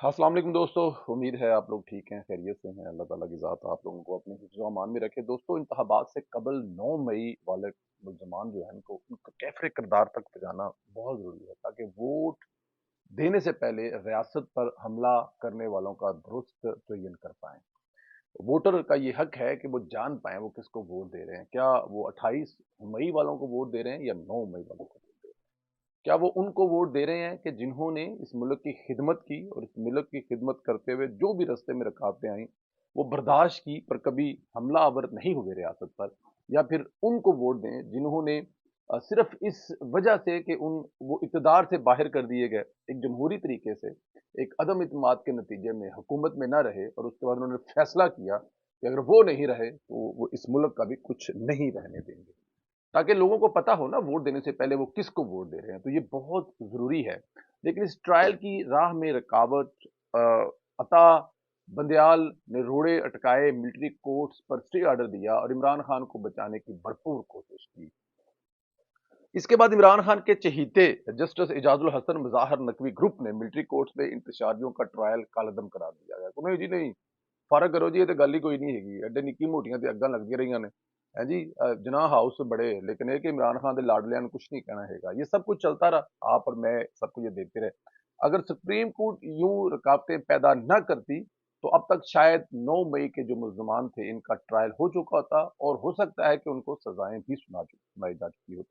अस्सलाम वालेकुम दोस्तों। उम्मीद है आप लोग ठीक हैं, खैरियत से हैं। अल्लाह ताला की ज़ात आप लोगों को अपने हिफ्ज़ व अमान में रखे। दोस्तों, इंतखाबात से कबल 9 मई वाले मुल्ज़मान जो हैं इनको उनका कैफ़े किरदार तक पहुँचाना बहुत ज़रूरी है, ताकि वोट देने से पहले रियासत पर हमला करने वालों का दुरुस्त तयन कर पाएँ। वोटर का ये हक है कि वो जान पाएँ वो किसको वोट दे रहे हैं। क्या वो 28 मई वालों को वोट दे रहे हैं या 9 मई वालों को? क्या वो उनको वोट दे रहे हैं कि जिन्होंने इस मुल्क की खिदमत की और इस मुल्क की खिदमत करते हुए जो भी रास्ते में रुकावटें आई, वो बर्दाश्त की पर कभी हमला आवर नहीं हुए रियासत पर? या फिर उनको वोट दें जिन्होंने सिर्फ इस वजह से कि उन वो इक़्तिदार से बाहर कर दिए गए, एक जमहूरी तरीके से, एक अदम इत्मीनाद के नतीजे में हुकूमत में ना रहे और उसके बाद उन्होंने फैसला किया कि अगर वो नहीं रहे, तो वो इस मुल्क का भी कुछ नहीं रहने देंगे। ताकि लोगों को पता हो ना वोट देने से पहले वो किसको वोट दे रहे हैं, तो ये बहुत ज़रूरी है। लेकिन इस ट्रायल की राह में रुकावट अ, अता बंदयाल ने रोड़े अटकाए, मिलिट्री कोर्ट्स पर स्टे ऑर्डर दिया और इमरान खान को बचाने की भरपूर कोशिश की। इसके बाद इमरान खान के चहीते जस्टिस एजाजुल हसन मुज़ाहिर नकवी ग्रुप ने मिलिट्री कोर्ट्स में इंतशारियों का ट्रायल कालअदम करार दिया गया। नहीं जी नहीं, फर्क करो जी, ये तो गल ही कोई नहीं हैगी। एडे निक्की मोटियां ते अग्गां लगदियां रहियां ने है जी। जनाह हाउस बड़े, लेकिन ये कि इमरान खान के लाडलियां ने कुछ नहीं कहना हैगा। ये सब कुछ चलता रहा, आप और मैं सब कुछ ये देखते रहे। अगर सुप्रीम कोर्ट यूं रुकावटें पैदा न करती, तो अब तक शायद 9 मई के जो मुल्जमान थे इनका ट्रायल हो चुका होता और हो सकता है कि उनको सजाएं भी सुनाई जा चुकी होती।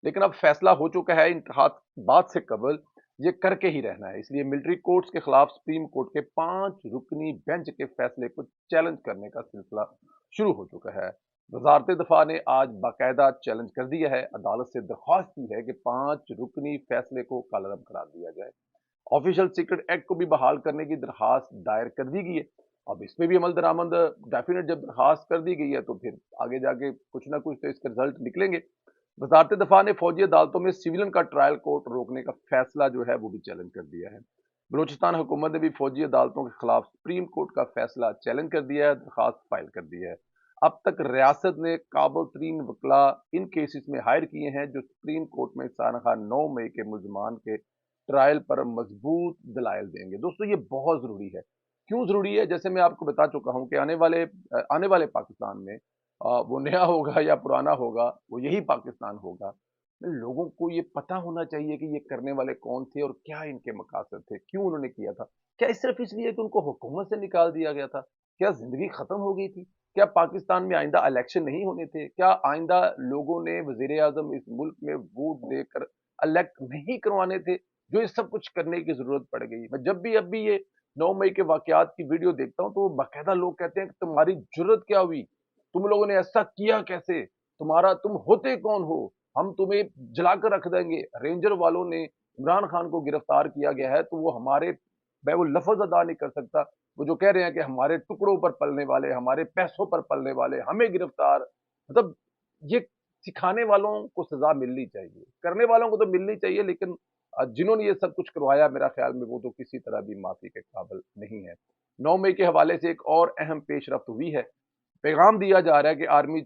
लेकिन अब फैसला हो चुका है, इंतखाबात से कबल ये करके ही रहना है। इसलिए मिलिट्री कोर्ट्स के खिलाफ सुप्रीम कोर्ट के 5 रुकनी बेंच के फैसले को चैलेंज करने का सिलसिला शुरू हो चुका है। वजारत दफा ने आज बाकायदा चैलेंज कर दिया है, अदालत से दरख्वास्त की है कि 5 रुकनी फैसले को कालअदम करार दिया जाए। ऑफिशियल सीक्रेट एक्ट को भी बहाल करने की दरखास्त दायर कर दी गई है। अब इस पे भी अमल दरामद डेफिनेट जब दरखास्त कर दी गई है, तो फिर आगे जाके कुछ ना कुछ तो इसके रिजल्ट निकलेंगे। वजारत दफा ने फौजी अदालतों में सिविलियन का ट्रायल कोर्ट रोकने का फैसला जो है वो भी चैलेंज कर दिया है। बलूचिस्तान हुकूमत ने भी फौजी अदालतों के खिलाफ सुप्रीम कोर्ट का फैसला चैलेंज कर दिया है, दरखास्त फाइल कर दी है। अब तक रियासत ने काबुल तरीन वकला इन केसेस में हायर किए हैं जो सुप्रीम कोर्ट में सानखा 9 मई के मुलजमान के ट्रायल पर मजबूत दलाइल देंगे। दोस्तों, ये बहुत जरूरी है। क्यों जरूरी है? जैसे मैं आपको बता चुका हूं कि आने वाले पाकिस्तान में वो नया होगा या पुराना होगा, वो यही पाकिस्तान होगा। लोगों को ये पता होना चाहिए कि ये करने वाले कौन थे और क्या इनके मकासद थे, क्यों उन्होंने किया था। क्या सिर्फ इसलिए कि उनको हुकूमत से निकाल दिया गया था? क्या जिंदगी खत्म हो गई थी? क्या पाकिस्तान में आइंदा इलेक्शन नहीं होने थे? क्या आइंदा लोगों ने वजीर आजम इस मुल्क में वोट देकर इलेक्ट नहीं करवाने थे, जो ये सब कुछ करने की जरूरत पड़ गई? मैं जब भी अब भी ये 9 मई के वाकयात की वीडियो देखता हूं, तो बाकायदा लोग कहते हैं कि तुम्हारी जरूरत क्या हुई, तुम लोगों ने ऐसा किया कैसे, तुम होते कौन हो, हम तुम्हें जलाकर रख देंगे। रेंजर वालों ने इमरान खान को गिरफ्तार किया गया है, तो वो हमारे, मैं वो लफ्ज अदा नहीं कर सकता, वो जो कह रहे हैं कि हमारे टुकड़ों पर पलने वाले, हमारे पैसों पर पलने वाले, हमें गिरफ्तार, मतलब ये सिखाने वालों को सजा मिलनी चाहिए, करने वालों को तो मिलनी चाहिए, लेकिन जिन्होंने ये सब कुछ करवाया, मेरा ख्याल में वो तो किसी तरह भी माफी के काबिल नहीं है। 9 मई के हवाले से एक और अहम पेशरफ्त हुई है। पैगाम दिया जा रहा है कि आर्मी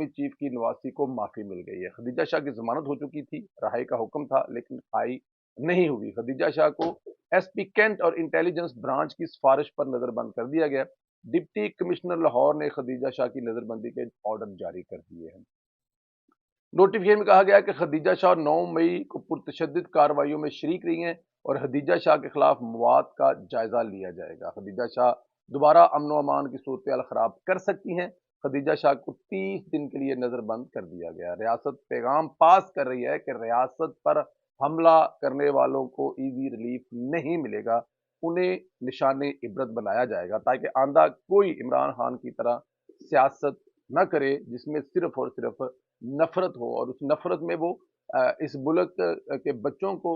चीफ की नवासी को माफी मिल गई है। खदीजा शाह की जमानत हो चुकी थी, रहाई का हुक्म था, लेकिन आई नहीं हुई। खदीजा शाह को एसपी कैंट और इंटेलिजेंस ब्रांच की सिफारिश पर नजरबंद कर दिया गया। डिप्टी कमिश्नर लाहौर ने खदीजा शाह की नजरबंदी के ऑर्डर जारी कर दिए हैं। नोटिफिकेशन में कहा गया कि खदीजा शाह 9 मई को पुरतशद्दिद कार्रवाइयों में शरीक रही हैं और खदीजा शाह के खिलाफ मवाद का जायजा लिया जाएगा। खदीजा शाह दोबारा अमन व अमान की सूरत खराब कर सकती हैं। खदीजा शाह को 30 दिन के लिए नजरबंद कर दिया गया। रियासत पैगाम पास कर रही है कि रियासत पर हमला करने वालों को ईजी रिलीफ नहीं मिलेगा, उन्हें निशान इबरत बनाया जाएगा, ताकि आंदा कोई इमरान खान की तरह सियासत न करे जिसमें सिर्फ और सिर्फ नफरत हो, और उस नफरत में वो इस मुल्क के बच्चों को,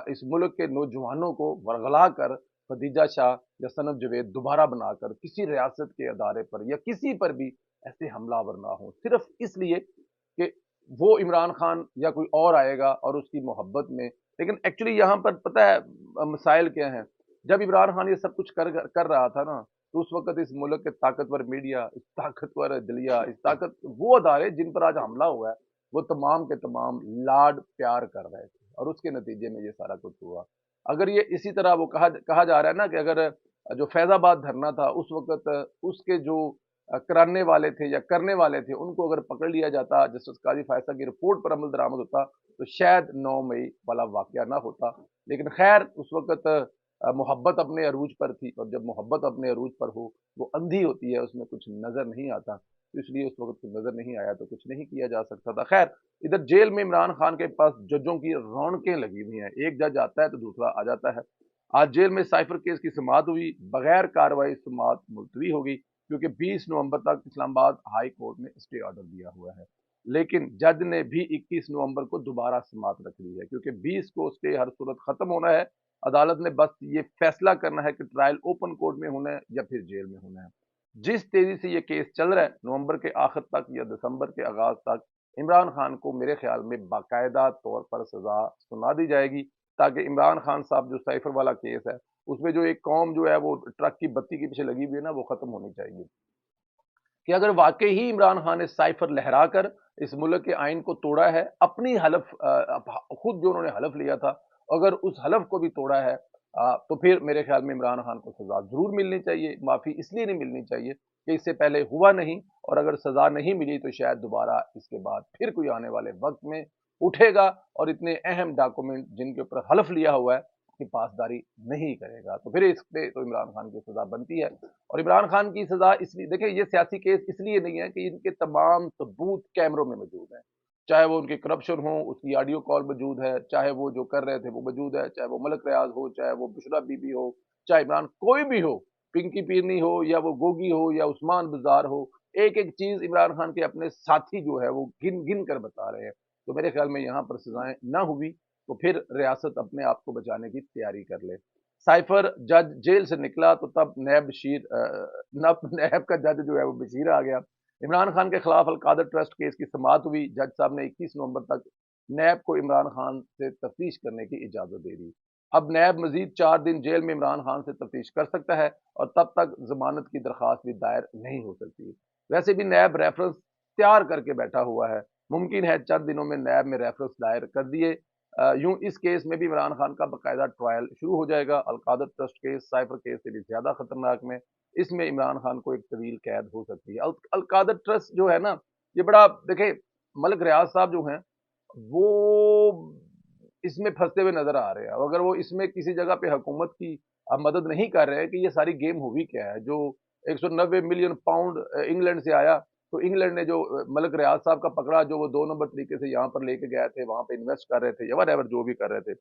इस मुल्क के नौजवानों को वरगला कर खदीजा शाह या सनम जवेद दोबारा बनाकर किसी रियासत के अदारे पर या किसी पर भी ऐसे हमलावर ना हो, सिर्फ इसलिए कि वो इमरान खान या कोई और आएगा और उसकी मोहब्बत में। लेकिन एक्चुअली यहाँ पर पता है मसाइल क्या है? जब इमरान खान ये सब कुछ कर रहा था ना, तो उस वक्त इस मुल्क के ताकतवर मीडिया, इस ताकतवर दलिया, इस ताकत वो अदारे जिन पर आज हमला हुआ है, वो तमाम के तमाम लाड प्यार कर रहे थे और उसके नतीजे में ये सारा कुछ हुआ। اگر یہ اسی طرح وہ کہا جا رہا ہے نا کہ اگر جو فیض آباد دھرنا تھا اس وقت اس کے جو کرانے والے تھے یا کرنے والے تھے ان کو اگر پکڑ لیا جاتا، جسٹس قاضی فائصہ کی رپورٹ پر عمل درآمد ہوتا تو شاید 9 مئی والا واقعہ نہ ہوتا. لیکن خیر اس وقت محبت اپنے عروج پر تھی، اور جب محبت اپنے عروج پر ہو وہ اندھی ہوتی ہے، اس میں کچھ نظر نہیں آتا، تو اس لیے اس وقت کچھ نظر نہیں آیا تو کچھ نہیں کیا جا سکتا تھا. خیر ادھر جیل میں عمران خان کے پاس ججوں کی رونقیں لگی ہوئی ہیں، ایک جج آتا ہے تو دوسرا آ جاتا ہے. آج جیل میں سائفر کیس کی سماعت ہوئی، بغیر کاروائی سماعت ملتوی ہوگی کیونکہ 20 نومبر تک اسلام آباد ہائی کورٹ نے اسٹے آرڈر دیا ہوا ہے. لیکن جج نے بھی 21 نومبر کو دوبارہ سماعت رکھ لی ہے کیونکہ 20 کو اسٹے ہر صورت ختم ہونا ہے. عدالت نے بس یہ فیصلہ کرنا ہے کہ ٹرائل اوپن کورٹ میں ہونا ہے یا پھر جیل میں ہونا ہے. جس تیزی سے یہ کیس چل رہا ہے، نومبر کے آخر تک یا دسمبر کے آغاز تک عمران خان کو میرے خیال میں باقاعدہ طور پر سزا سنا دی جائے گی، تاکہ عمران خان صاحب جو سائفر والا کیس ہے اس میں جو ایک قوم جو ہے وہ ٹرک کی بتی کے پیچھے لگی ہوئی ہے نا، وہ ختم ہونی چاہیے. کہ اگر واقعی ہی عمران خان نے سائفر لہرا کر اس ملک کے آئین کو توڑا ہے، اپنی حلف خود جو انہوں نے حلف لیا تھا اگر اس حلف کو بھی توڑا ہے، تو پھر میرے خیال میں عمران خان کو سزا ضرور ملنی چاہیے. معافی اس لیے نہیں ملنی چاہیے کہ اس سے پہلے ہوا نہیں، اور اگر سزا نہیں ملی تو شاید دوبارہ اس کے بعد پھر کوئی آنے والے وقت میں اٹھے گا اور اتنے اہم ڈاکومنٹ جن کے اوپر حلف لیا ہوا ہے کی پاسداری نہیں کرے گا، تو پھر اس پہ تو عمران خان کی سزا بنتی ہے. اور عمران خان کی سزا اس لیے دیکھیں، یہ سیاسی کیس اس لیے نہیں ہے کہ ان کے تمام ثبوت کیمروں میں موجود ہیں، چاہے وہ ان کی کرپشن ہو، اس کی آڈیو کال موجود ہے، چاہے وہ جو کر رہے تھے وہ موجود ہے، چاہے وہ ملک ریاض ہو، چاہے وہ بشرا بی بی ہو، چاہے عمران کوئی بھی ہو، پنکی پیرنی ہو یا وہ گوگی ہو یا عثمان بزار ہو، ایک ایک چیز عمران خان کے اپنے ساتھی جو ہے وہ گن گن کر بتا رہے ہیں. تو میرے خیال میں یہاں پر سزائیں نہ ہوئی تو پھر ریاست اپنے آپ کو بچانے کی تیاری کر لے. سائفر جج جیل سے نکلا تو تب نیب بشیر نیب کا جج جو ہے وہ بشیر آ گیا. عمران خان کے خلاف القادر ٹرسٹ کیس کی سماعت ہوئی، جج صاحب نے 21 نومبر تک نیب کو عمران خان سے تفتیش کرنے کی اجازت دے دی. اب نیب مزید 4 دن جیل میں عمران خان سے تفتیش کر سکتا ہے اور تب تک ضمانت کی درخواست بھی دائر نہیں ہو سکتی. ویسے بھی نیب ریفرنس تیار کر کے بیٹھا ہوا ہے، ممکن ہے چند دنوں میں نیب میں ریفرنس دائر کر دیے. یوں اس کیس میں بھی عمران خان کا باقاعدہ ٹرائل شروع ہو جائے گا. القادر ٹرسٹ کیس سائفر کیس سے بھی زیادہ خطرناک میں، اس میں عمران خان کو ایک طویل قید ہو سکتی ہے. القادر ٹرسٹ جو ہے نا، یہ بڑا دیکھیں ملک ریاض صاحب جو ہیں وہ اس میں پھنستے ہوئے نظر آ رہے ہیں. اگر وہ اس میں کسی جگہ پہ حکومت کی مدد نہیں کر رہے کہ یہ ساری گیم ہوئی کیا ہے. جو 190 ملین پاؤنڈ انگلینڈ سے آیا، تو انگلینڈ نے جو ملک ریاض صاحب کا پکڑا، جو وہ 2 نمبر طریقے سے یہاں پر لے کے گئے تھے، وہاں پہ انویسٹ کر رہے تھے یا وٹ ایور جو بھی کر رہے تھے،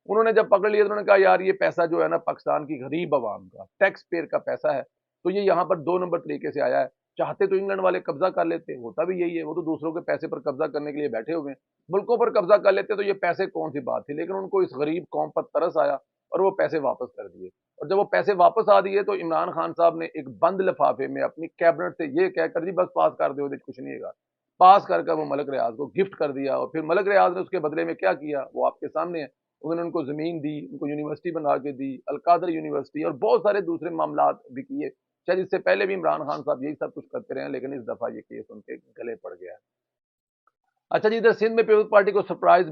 انہوں نے جب پکڑ لیا تو انہوں نے کہا یار یہ پیسہ جو ہے نا پاکستان کی غریب عوام کا ٹیکس پیئر کا پیسہ ہے، تو یہ یہاں پر 2 نمبر طریقے سے آیا ہے. چاہتے تو انگلینڈ والے قبضہ کر لیتے، ہوتا بھی یہی ہے، وہ تو دوسروں کے پیسے پر قبضہ کرنے کے لیے بیٹھے ہوئے ہیں. ملکوں پر قبضہ کر لیتے تو یہ پیسے کون سی بات تھی، لیکن ان کو اس غریب قوم پر ترس آیا اور وہ پیسے واپس کر دیے. اور جب وہ پیسے واپس آ دیے تو عمران خان صاحب نے ایک بند لفافے میں اپنی کیبنٹ سے یہ کہہ کر جی بس پاس کر دو، کچھ نہیں گا، پاس کر وہ ملک ریاض کو گفٹ کر دیا. اور پھر ملک ریاض نے اس کے بدلے میں کیا کیا وہ آپ کے سامنے ہے. انہوں نے ان کو زمین دی، ان کو یونیورسٹی بنا کے دی، القادر یونیورسٹی، اور بہت سارے دوسرے معاملات بھی کیے. شاید اس سے پہلے بھی عمران خان صاحب یہی سب کچھ کرتے رہے ہیں، لیکن اس دفعہ یہ کیس ان کے گلے پڑ گیا ہے. اچھا جی، ادھر سندھ میں پیپلز پارٹی کو سرپرائز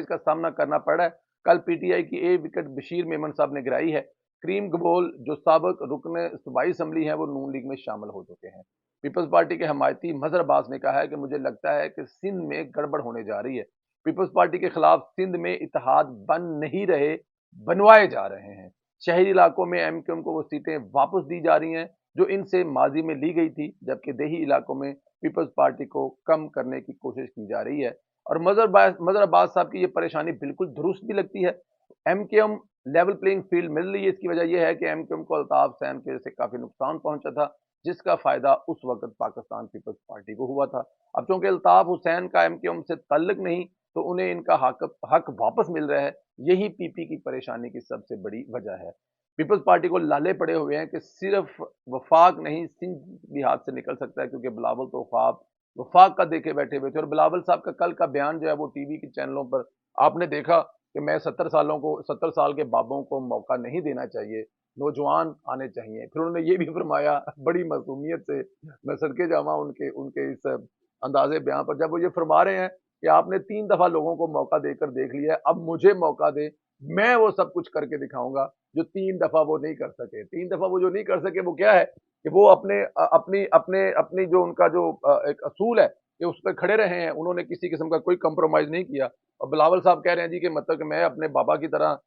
کا سامنا کرنا پڑ رہا ہے. کل پی ٹی آئی کی اے وکٹ بشیر میمن صاحب نے گرائی ہے. کریم گبول جو سابق رکن صوبائی اسمبلی ہیں وہ نون لیگ میں شامل ہو چکے ہیں. پیپلز پارٹی کے حمایتی مظہر عباس نے کہا ہے کہ مجھے لگتا ہے کہ سندھ میں گڑبڑ ہونے جا رہی ہے. پیپلز پارٹی کے خلاف سندھ میں اتحاد بن نہیں رہے، بنوائے جا رہے ہیں. شہری علاقوں میں ایم کیو ایم کو وہ سیٹیں واپس دی جا رہی ہیں جو ان سے ماضی میں لی گئی تھی، جبکہ دیہی علاقوں میں پیپلز پارٹی کو کم کرنے کی کوشش کی جا رہی ہے. اور مظہر عباس صاحب کی یہ پریشانی بالکل درست بھی لگتی ہے. M Q M level playing field مل رہی ہے. اس کی وجہ یہ ہے کہ ایم کیو ایم کو الطاف حسین کی وجہ سے کافی نقصان پہنچا تھا، جس کا فائدہ اس وقت پاکستان پیپلز پارٹی کو ہوا تھا. اب چونکہ الطاف حسین کا ایم کیو ایم سے تعلق نہیں تو انہیں ان کا حق واپس مل رہا ہے. یہی پی پی کی پریشانی کی سب سے بڑی وجہ ہے. پیپلز پارٹی کو لالے پڑے ہوئے ہیں کہ صرف وفاق نہیں سندھ بھی ہاتھ سے نکل سکتا ہے، کیونکہ بلاول تو خواب وفاق کا دیکھے بیٹھے ہوئے تھے. اور بلاول صاحب کا کل کا بیان جو ہے وہ ٹی وی کے چینلوں پر آپ نے دیکھا کہ میں 70 سال کے بابوں کو موقع نہیں دینا چاہیے، نوجوان آنے چاہیے. پھر انہوں نے یہ بھی فرمایا بڑی معصومیت سے، میں صدقے جاواں ان کے اس انداز بیان پر، جب وہ یہ فرما رہے ہیں کہ آپ نے 3 دفعہ لوگوں کو موقع دے کر دیکھ لیا ہے، اب مجھے موقع دے मैं वो सब कुछ करके दिखाऊंगा जो 3 दफा वो नहीं कर सके। 3 दफा वो जो नहीं कर सके वो क्या है कि वो अपनी अपने अपनी जो उनका जो एक असूल है कि उस पर खड़े रहे हैं, उन्होंने किसी किस्म का कोई कंप्रोमाइज नहीं किया। और बिलावल साहब कह रहे हैं जी कि मतलब कि मैं अपने बाबा की तरह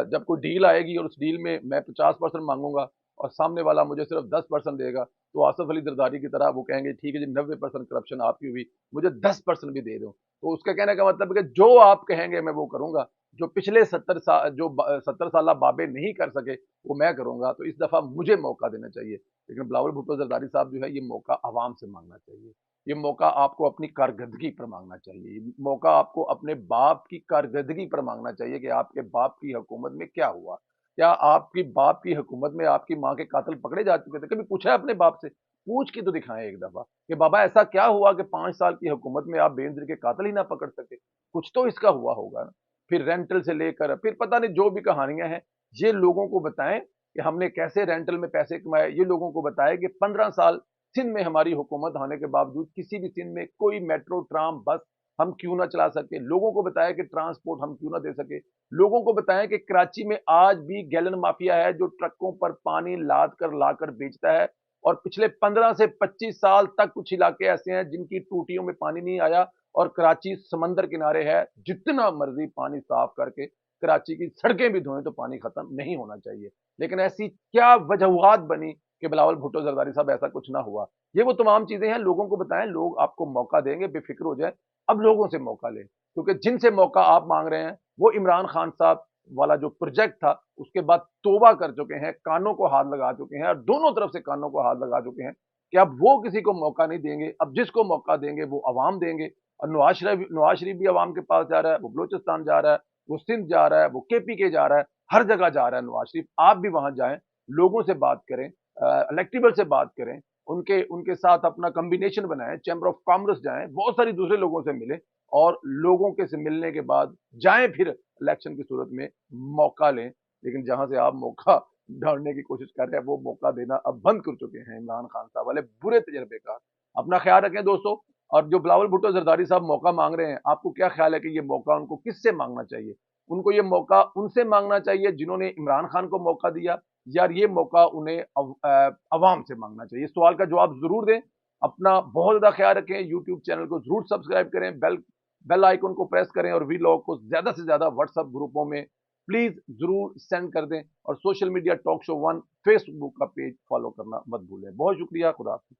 जब कोई डील आएगी और उस डील में मैं 50% मांगूंगा और सामने वाला मुझे सिर्फ 10% देगा, तो आसफ अली जरदारी की तरह वो कहेंगे ठीक है जी 90% करप्शन आपकी हुई, मुझे 10% भी दे दो। तो उसका कहने का मतलब है कि जो आप कहेंगे मैं वो करूंगा, जो पिछले 70 साल जो 70 साल बाबे नहीं कर सके वो मैं करूंगा। तो इस दफा मुझे मौका देना चाहिए। लेकिन बिलावल भुट्टो जरदारी साहब जो है ये मौका आवाम से मांगना चाहिए, ये मौका आपको अपनी कारकर्दगी पर मांगना चाहिए, ये मौका आपको अपने बाप की कारकर्दगी पर मांगना चाहिए कि आपके बाप की हुकूमत में क्या हुआ। क्या आपकी बाप की हुकूमत में आपकी माँ के कातिल पकड़े जा चुके थे? कभी पूछा है अपने बाप से? पूछ के तो दिखाएं एक दफा कि बाबा ऐसा क्या हुआ कि 5 साल की हुकूमत में आप बेनजीर के कातिल ही ना पकड़ सके। कुछ तो इसका हुआ होगा ना। फिर रेंटल से लेकर फिर पता नहीं जो भी कहानियां हैं, ये लोगों को बताएं कि हमने कैसे रेंटल में पैसे कमाए। ये लोगों को बताएं कि 15 साल सिंध में हमारी हुकूमत होने के बावजूद किसी भी सिंध में कोई मेट्रो ट्राम बस हम क्यों ना चला सके। लोगों को बताया कि ट्रांसपोर्ट हम क्यों ना दे सके। लोगों को बताया कि कराची में आज भी गैलन माफिया है जो ट्रकों पर पानी लाद कर लाकर बेचता है। और पिछले 15 से 25 साल तक कुछ इलाके ऐसे हैं जिनकी टूटियों में पानी नहीं आया और कराची समंदर किनारे है। जितना मर्जी पानी साफ करके कराची की सड़कें भी धोएं तो पानी खत्म नहीं होना चाहिए। लेकिन ऐसी क्या वजूहत बनी कि बिलावल भुट्टो जरदारी साहब ऐसा कुछ ना हुआ। ये वो तमाम चीजें हैं, लोगों को बताएं, लोग आपको मौका देंगे, बेफिक्र हो जाए। अब लोगों से मौका लें, क्योंकि जिनसे मौका आप मांग रहे हैं वो इमरान खान साहब वाला जो प्रोजेक्ट था उसके बाद तोबा कर चुके हैं, कानों को हाथ लगा चुके हैं और दोनों तरफ से कानों को हाथ लगा चुके हैं कि अब वो किसी को मौका नहीं देंगे। अब जिसको मौका देंगे वो अवाम देंगे। और नवाज शरीफ भी अवाम के पास जा रहा है, वो बलोचिस्तान जा रहा है, वो सिंध जा रहा है, वो केपी के जा रहा है, हर जगह जा रहा है नवाज शरीफ। आप भी वहां जाएं, लोगों से बात करें, इलेक्टेबल से बात करें, उनके उनके साथ अपना कॉम्बिनेशन बनाएं, चैम्बर ऑफ कॉमर्स जाएं, बहुत सारी दूसरे लोगों से मिलें और लोगों के से मिलने के बाद जाएं फिर इलेक्शन की सूरत में मौका लें। लेकिन जहां से आप मौका ढांढने की कोशिश कर रहे हैं वो मौका देना अब बंद कर चुके हैं इमरान खान साहब वाले बुरे तजर्बेकार। अपना ख्याल रखें दोस्तों। और जो बिलावल भुट्टो जरदारी साहब मौका मांग रहे हैं, आपको क्या ख्याल है कि ये मौका उनको किससे मांगना चाहिए? उनको ये मौका उनसे मांगना चाहिए जिन्होंने इमरान खान को मौका दिया, या ये मौका उन्हें अवाम से मांगना चाहिए? इस सवाल का जवाब जरूर दें। अपना बहुत ज्यादा ख्याल रखें, यूट्यूब चैनल को जरूर सब्सक्राइब करें, बेल बेल आइकन को प्रेस करें और वीलॉग को ज्यादा से ज्यादा व्हाट्सएप ग्रुपों में प्लीज जरूर सेंड कर दें। और social media talk show 1 Facebook का पेज फॉलो करना मत भूलें। बहुत शुक्रिया, खुदा हाफिज।